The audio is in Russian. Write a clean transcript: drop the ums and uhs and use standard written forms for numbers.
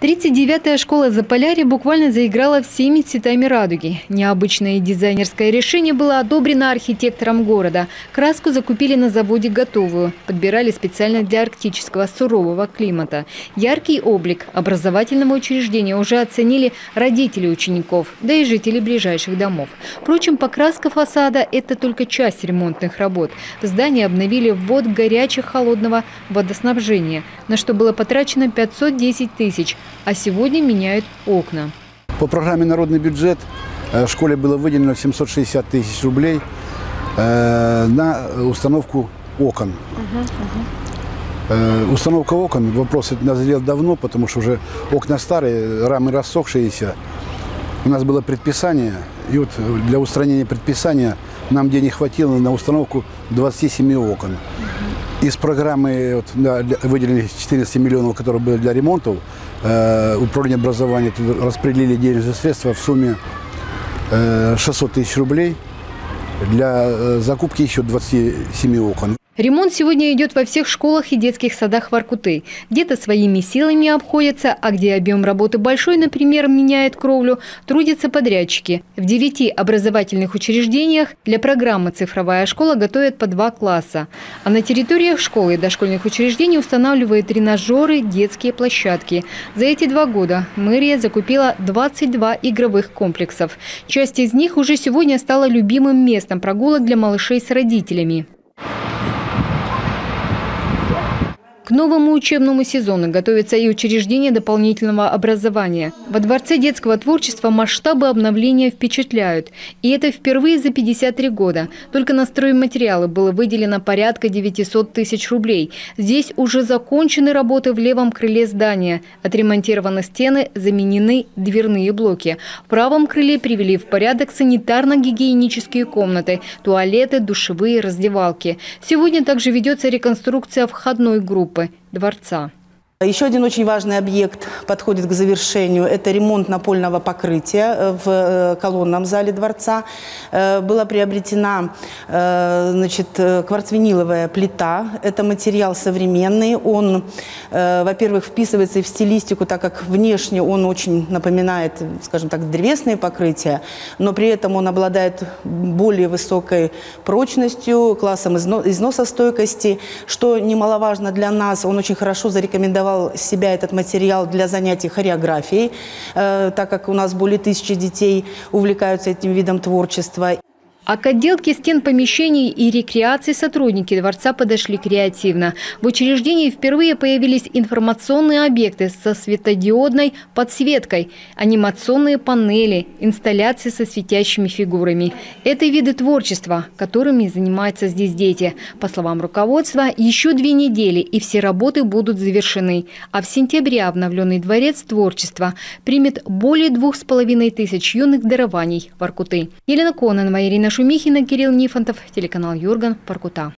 39-я школа Заполярья буквально заиграла всеми цветами радуги. Необычное дизайнерское решение было одобрено архитектором города. Краску закупили на заводе готовую. Подбирали специально для арктического сурового климата. Яркий облик образовательного учреждения уже оценили родители учеников, да и жители ближайших домов. Впрочем, покраска фасада – это только часть ремонтных работ. В здании обновили ввод горячего-холодного водоснабжения, на что было потрачено 510 тысяч. А сегодня меняют окна. По программе «Народный бюджет» в школе было выделено 760 тысяч рублей на установку окон. Установка окон, вопрос назрел давно, потому что уже окна старые, рамы рассохшиеся. У нас было предписание, и вот для устранения предписания нам денег хватило на установку 27 окон. Из программы выделили 14 миллионов, которые были для ремонтов. Управление образования распределили денежные средства в сумме 600 тысяч рублей для закупки еще 27 окон. Ремонт сегодня идет во всех школах и детских садах Воркуты. Где-то своими силами обходятся, а где объем работы большой, например, меняет кровлю, трудятся подрядчики. В 9 образовательных учреждениях для программы «Цифровая школа» готовят по 2 класса. А на территориях школы и дошкольных учреждений устанавливают тренажеры, детские площадки. За эти 2 года мэрия закупила 22 игровых комплексов. Часть из них уже сегодня стала любимым местом прогулок для малышей с родителями. К новому учебному сезону готовятся и учреждения дополнительного образования. Во Дворце детского творчества масштабы обновления впечатляют. И это впервые за 53 года. Только на стройматериалы было выделено порядка 900 тысяч рублей. Здесь уже закончены работы в левом крыле здания. Отремонтированы стены, заменены дверные блоки. В правом крыле привели в порядок санитарно-гигиенические комнаты, туалеты, душевые, раздевалки. Сегодня также ведется реконструкция входной группы дворца. Еще один очень важный объект подходит к завершению. Это ремонт напольного покрытия в колонном зале дворца. Была приобретена кварцвиниловая плита. Это материал современный. Он, во-первых, вписывается в стилистику, так как внешне он очень напоминает, скажем так, древесные покрытия, но при этом он обладает более высокой прочностью, классом износостойкости. Что немаловажно для нас, он очень хорошо зарекомендовал себя этот материал для занятий хореографией, так как у нас более 1000 детей увлекаются этим видом творчества. А к отделке стен помещений и рекреации сотрудники дворца подошли креативно. В учреждении впервые появились информационные объекты со светодиодной подсветкой, анимационные панели, инсталляции со светящими фигурами. Это виды творчества, которыми занимаются здесь дети. По словам руководства, еще 2 недели и все работы будут завершены. А в сентябре обновленный дворец творчества примет более 2500 юных дарований Воркуты. Елена Кононова, Ирина Шумихина, Кирилл Нифонтов, телеканал Юрган, Воркута.